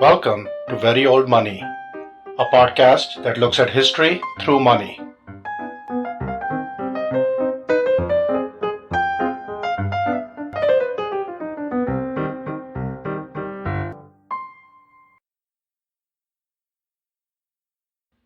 Welcome to Very Old Money, a podcast that looks at history through money.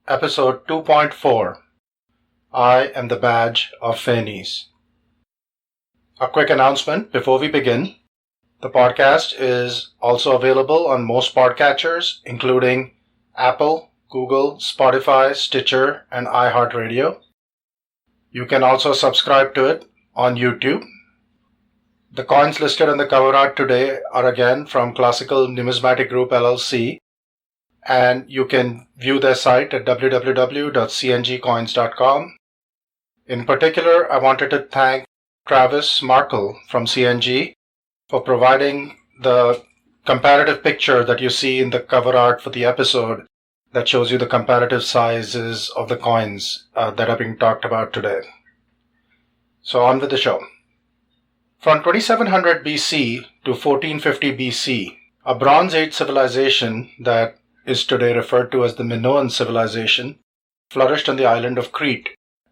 Episode 2.4 I am the Badge of Phanes. A quick announcement before we begin. The podcast is also available on most podcatchers, including Apple, Google, Spotify, Stitcher, and iHeartRadio. You can also subscribe to it on YouTube. The coins listed on the cover art today are again from Classical Numismatic Group LLC, and you can view their site at www.cngcoins.com. In particular, I wanted to thank Travis Markle from CNG for providing the comparative picture that you see in the cover art for the episode that shows you the comparative sizes of the coins that are being talked about today. So on with the show. From 2700 BC to 1450 BC, a Bronze Age civilization that is today referred to as the Minoan Civilization flourished on the island of Crete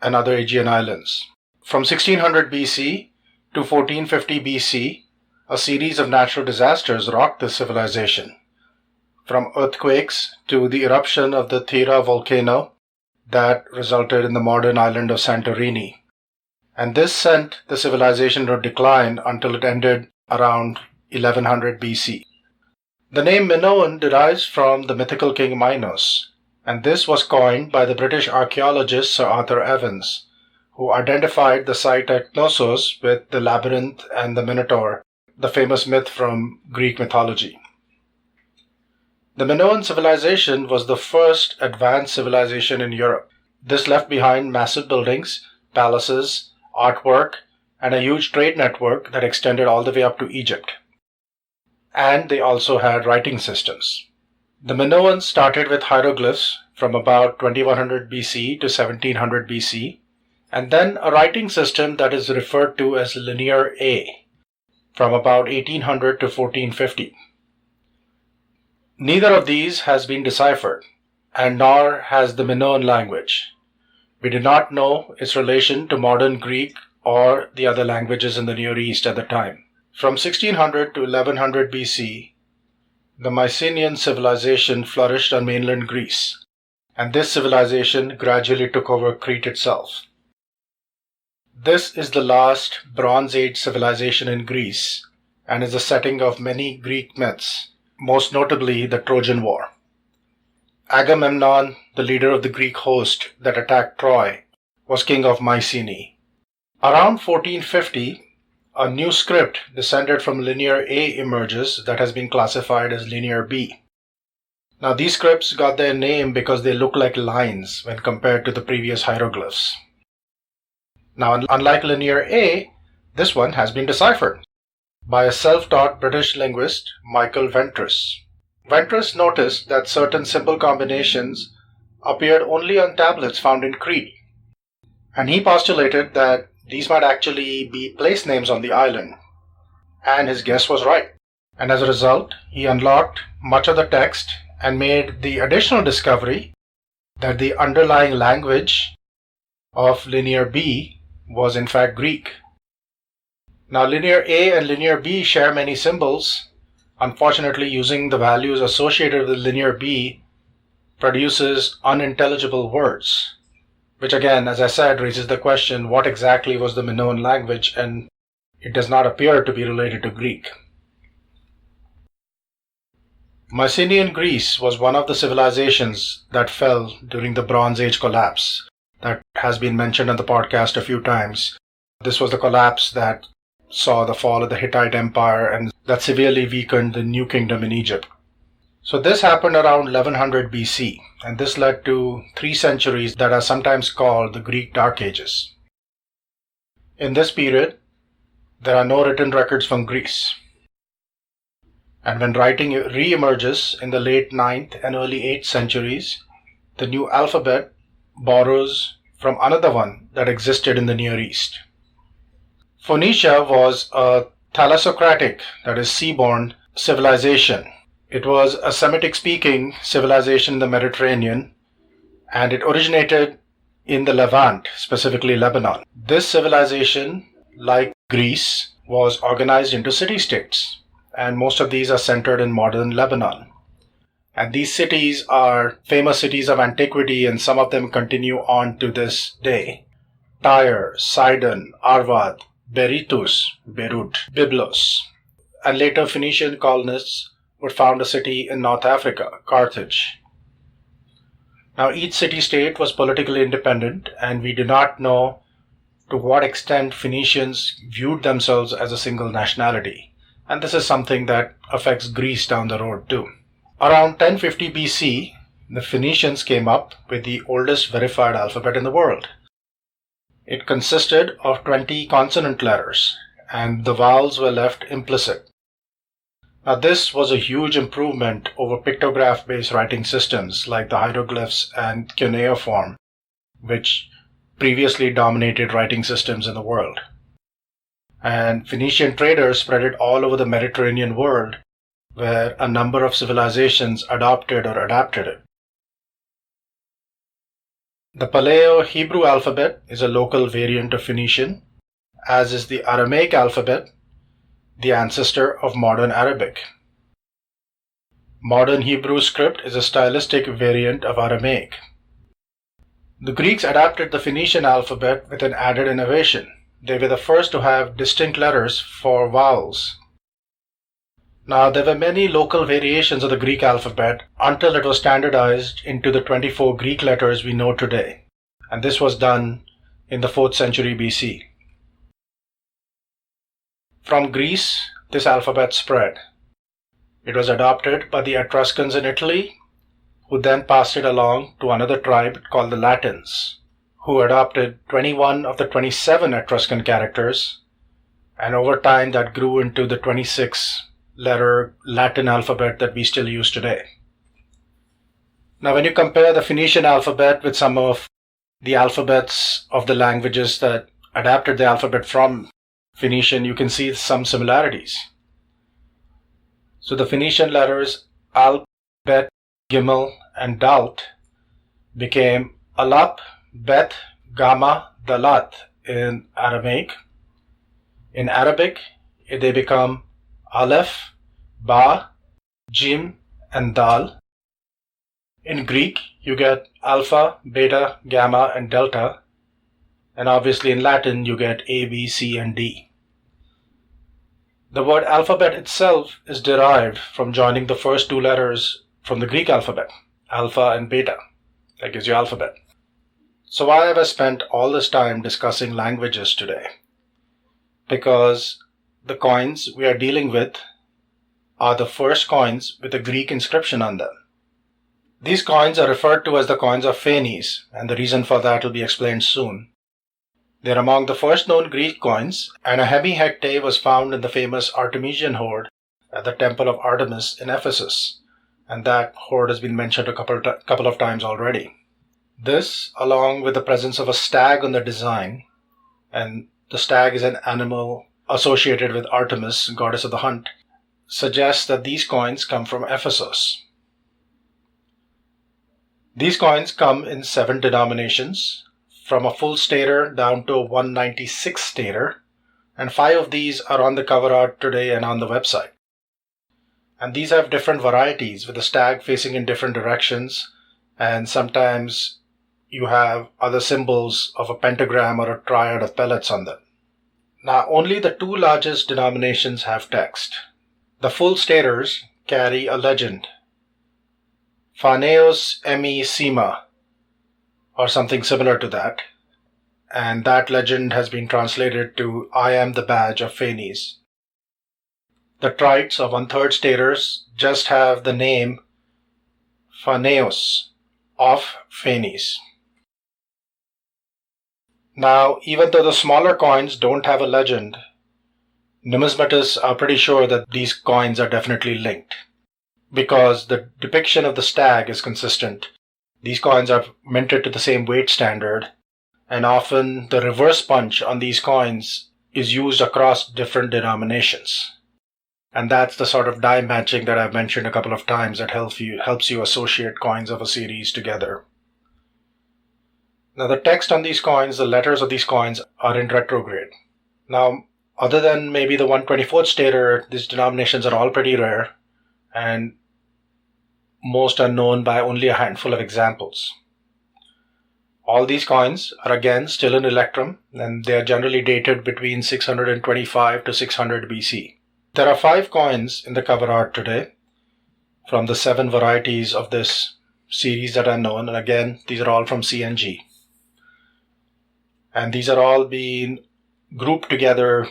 and other Aegean islands. From 1600 BC to 1450 BC, a series of natural disasters rocked this civilization, from earthquakes to the eruption of the Thera volcano that resulted in the modern island of Santorini. And this sent the civilization to decline until it ended around 1100 BC. The name Minoan derives from the mythical king Minos, and this was coined by the British archaeologist Sir Arthur Evans, who identified the site at Knossos with the labyrinth and the Minotaur, the famous myth from Greek mythology. The Minoan civilization was the first advanced civilization in Europe. This left behind massive buildings, palaces, artwork, and a huge trade network that extended all the way up to Egypt. And they also had writing systems. The Minoans started with hieroglyphs from about 2100 BC to 1700 BC, and then a writing system that is referred to as Linear A, from about 1800 to 1450. Neither of these has been deciphered, and nor has the Minoan language. We do not know its relation to modern Greek or the other languages in the Near East at the time. From 1600 to 1100 BC, the Mycenaean civilization flourished on mainland Greece, and this civilization gradually took over Crete itself. This is the last Bronze Age civilization in Greece and is the setting of many Greek myths, most notably the Trojan War. Agamemnon, the leader of the Greek host that attacked Troy, was king of Mycenae. Around 1450, a new script descended from Linear A emerges that has been classified as Linear B. Now these scripts got their name because they look like lines when compared to the previous hieroglyphs. Now, unlike Linear A, this one has been deciphered by a self-taught British linguist, Michael Ventris. Ventris noticed that certain symbol combinations appeared only on tablets found in Crete, and he postulated that these might actually be place names on the island. And his guess was right. And as a result, he unlocked much of the text and made the additional discovery that the underlying language of Linear B was in fact Greek. Now Linear A and Linear B share many symbols. Unfortunately, using the values associated with Linear B produces unintelligible words, which again, as I said, raises the question, what exactly was the Minoan language? And it does not appear to be related to Greek. Mycenaean Greece was one of the civilizations that fell during the Bronze Age collapse that has been mentioned on the podcast a few times. This was the collapse that saw the fall of the Hittite Empire and that severely weakened the New Kingdom in Egypt. So this happened around 1100 BC, and this led to 3 centuries that are sometimes called the Greek Dark Ages. In this period, there are no written records from Greece. And when writing re-emerges in the late 9th and early 8th centuries, the new alphabet borrows from another one that existed in the Near East. Phoenicia was a thalassocratic, that is seaborne, civilization It was a Semitic-speaking civilization in the Mediterranean, and it originated in the Levant, specifically Lebanon. This civilization, like Greece, was organized into city-states, and most of these are centered in modern Lebanon. And these cities are famous cities of antiquity, and some of them continue on to this day. Tyre, Sidon, Arvad, Berytus, Beirut, Byblos, and later Phoenician colonists would found a city in North Africa, Carthage. Now each city-state was politically independent, and we do not know to what extent Phoenicians viewed themselves as a single nationality. And this is something that affects Greece down the road too. Around 1050 BC, the Phoenicians came up with the oldest verified alphabet in the world. It consisted of 20 consonant letters, and the vowels were left implicit. Now this was a huge improvement over pictograph-based writing systems like the hieroglyphs and cuneiform, which previously dominated writing systems in the world. And Phoenician traders spread it all over the Mediterranean world, where a number of civilizations adopted or adapted it. The Paleo-Hebrew alphabet is a local variant of Phoenician, as is the Aramaic alphabet, the ancestor of modern Arabic. Modern Hebrew script is a stylistic variant of Aramaic. The Greeks adapted the Phoenician alphabet with an added innovation. They were the first to have distinct letters for vowels. Now, there were many local variations of the Greek alphabet until it was standardized into the 24 Greek letters we know today. And this was done in the 4th century BC. From Greece, this alphabet spread. It was adopted by the Etruscans in Italy, who then passed it along to another tribe called the Latins, who adopted 21 of the 27 Etruscan characters, and over time that grew into the 26-letter Latin alphabet that we still use today. Now, when you compare the Phoenician alphabet with some of the alphabets of the languages that adapted the alphabet from Phoenician, you can see some similarities. So the Phoenician letters Al, Bet, Gimel, and Dalt became Alap, Bet, Gamma, Dalat in Aramaic. In Arabic, they become Aleph, Ba, Jim, and Dal. In Greek, you get Alpha, Beta, Gamma, and Delta. And obviously in Latin, you get A, B, C, and D. The word alphabet itself is derived from joining the first two letters from the Greek alphabet, alpha and beta. That gives you alphabet. So why have I spent all this time discussing languages today? Because the coins we are dealing with are the first coins with a Greek inscription on them. These coins are referred to as the coins of Phanes, and the reason for that will be explained soon. They are among the first known Greek coins, and a hemihecte was found in the famous Artemision hoard at the Temple of Artemis in Ephesus, and that hoard has been mentioned a couple of times already. This, along with the presence of a stag on the design, and the stag is an animal associated with Artemis, goddess of the hunt, suggests that these coins come from Ephesus. These coins come in 7 denominations, from a full stater down to a 196 stater, and 5 of these are on the cover art today and on the website. And these have different varieties, with the stag facing in different directions, and sometimes you have other symbols of a pentagram or a triad of pellets on them. Now, only the 2 largest denominations have text. The full staters carry a legend, Phaneos Emi Sima, or something similar to that, and that legend has been translated to I am the badge of Phanes. The trites or 1/3 staters just have the name Phaneos of Phanes. Now, even though the smaller coins don't have a legend, numismatists are pretty sure that these coins are definitely linked, because the depiction of the stag is consistent. These coins are minted to the same weight standard, and often the reverse punch on these coins is used across different denominations. And that's the sort of die matching that I've mentioned a couple of times that helps you associate coins of a series together. Now the text on these coins, the letters of these coins are in retrograde. Now, other than maybe the 124th stater, these denominations are all pretty rare, and most are known by only a handful of examples. All these coins are again still in electrum, and they are generally dated between 625 to 600 BC. There are 5 coins in the cover art today from the 7 varieties of this series that are known, and again, these are all from CNG. And these are all being grouped together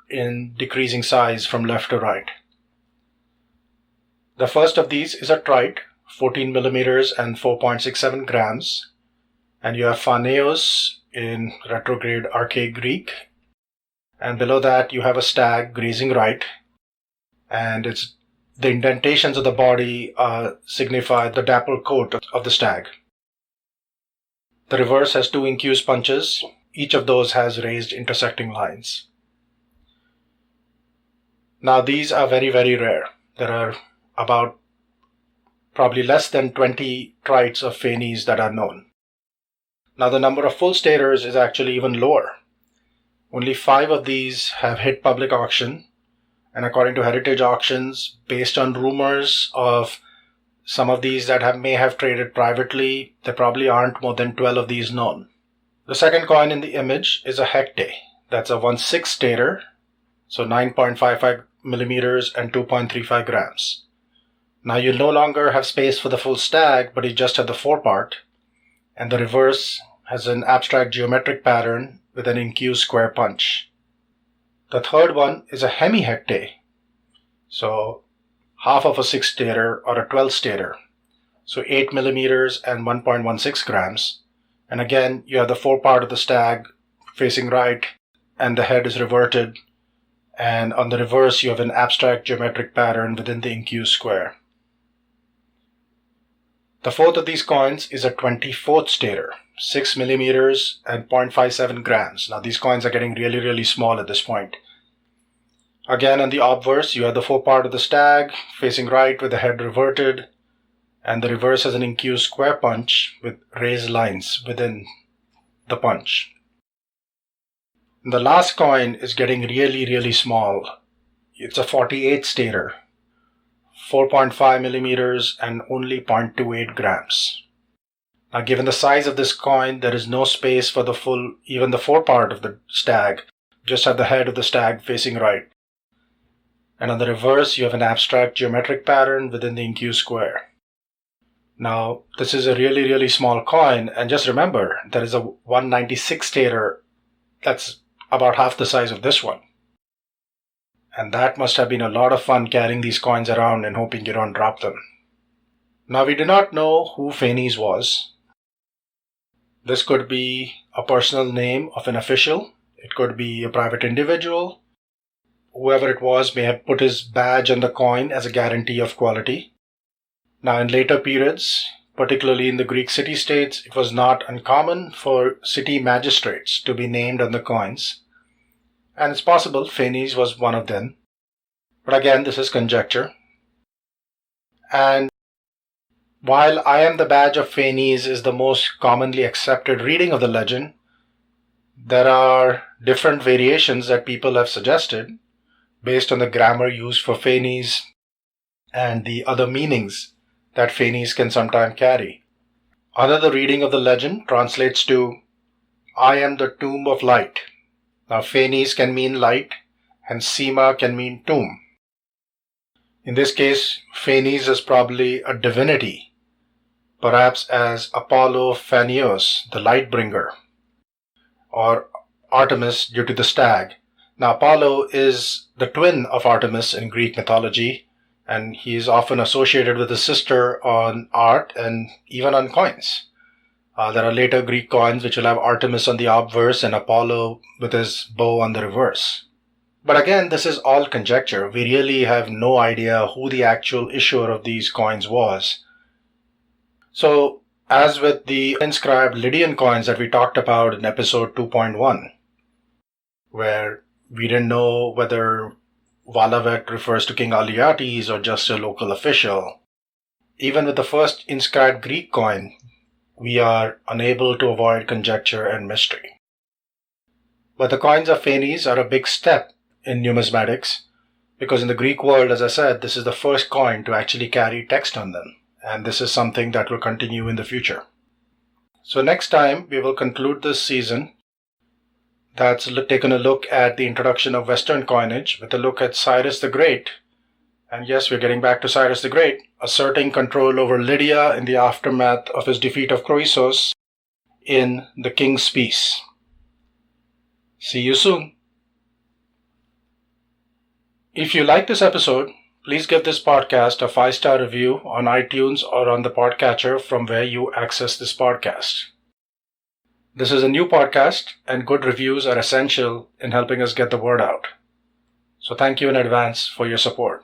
in decreasing size from left to right. The first of these is a trite, 14 millimeters and 4.67 grams. And you have Phaneos in retrograde archaic Greek. And below that you have a stag grazing right. And the indentations of the body signify the dappled coat of the stag. The reverse has 2 incused punches. Each of those has raised intersecting lines. Now these are very, very rare. There are about probably less than 20 trites of Phanes that are known. Now the number of full staters is actually even lower. Only 5 of these have hit public auction, and according to heritage auctions, based on rumors of some of these that may have traded privately, there probably aren't more than 12 of these known. The second coin in the image is a hecte. That's a 1/6 stater, so 9.55 millimeters and 2.35 grams. Now you no longer have space for the full stag, but you just have the forepart, and the reverse has an abstract geometric pattern with an incused square punch. The third one is a hemihecte, so half of a 6 stater or a 12 stater, so 8 millimeters and 1.16 grams. And again, you have the forepart of the stag facing right, and the head is reverted, and on the reverse you have an abstract geometric pattern within the incused square. The fourth of these coins is a 24th stater, 6 millimeters and 0.57 grams. Now these coins are getting really, really small at this point. Again, on the obverse, you have the forepart of the stag facing right with the head reverted, and the reverse has an incused square punch with raised lines within the punch. And the last coin is getting really, really small. It's a 48 stater, 4.5 millimeters and only 0.28 grams. Now, given the size of this coin, there is no space for even the forepart of the stag. Just have the head of the stag facing right. And on the reverse, you have an abstract geometric pattern within the incused square. Now, this is a really, really small coin, and just remember, there is a 196 stater that's about half the size of this one. And that must have been a lot of fun carrying these coins around and hoping you don't drop them. Now, we do not know who Phanes was. This could be a personal name of an official. It could be a private individual. Whoever it was may have put his badge on the coin as a guarantee of quality. Now, in later periods, particularly in the Greek city-states, it was not uncommon for city magistrates to be named on the coins. And it's possible Phanes was one of them. But again, this is conjecture. And while I am the badge of Phanes is the most commonly accepted reading of the legend, there are different variations that people have suggested based on the grammar used for Phanes and the other meanings that Phanes can sometimes carry. Another reading of the legend translates to, I am the tomb of light. Now Phanes can mean light and Sema can mean tomb. In this case, Phanes is probably a divinity, perhaps as Apollo Phanios, the light bringer, or Artemis due to the stag. Now Apollo is the twin of Artemis in Greek mythology, and he is often associated with his sister on art and even on coins. There are later Greek coins which will have Artemis on the obverse and Apollo with his bow on the reverse. But again, this is all conjecture. We really have no idea who the actual issuer of these coins was. So, as with the inscribed Lydian coins that we talked about in episode 2.1, where we didn't know whether Valavet refers to King Aliates or just a local official. Even with the first inscribed Greek coin, we are unable to avoid conjecture and mystery. But the coins of Phanes are a big step in numismatics, because in the Greek world, as I said, this is the first coin to actually carry text on them, and this is something that will continue in the future. So next time, we will conclude this season that's taken a look at the introduction of Western coinage with a look at Cyrus the Great. And yes, we're getting back to Cyrus the Great, asserting control over Lydia in the aftermath of his defeat of Croesus in the King's Peace. See you soon. If you like this episode, please give this podcast a 5-star review on iTunes or on the podcatcher from where you access this podcast. This is a new podcast, and good reviews are essential in helping us get the word out. So thank you in advance for your support.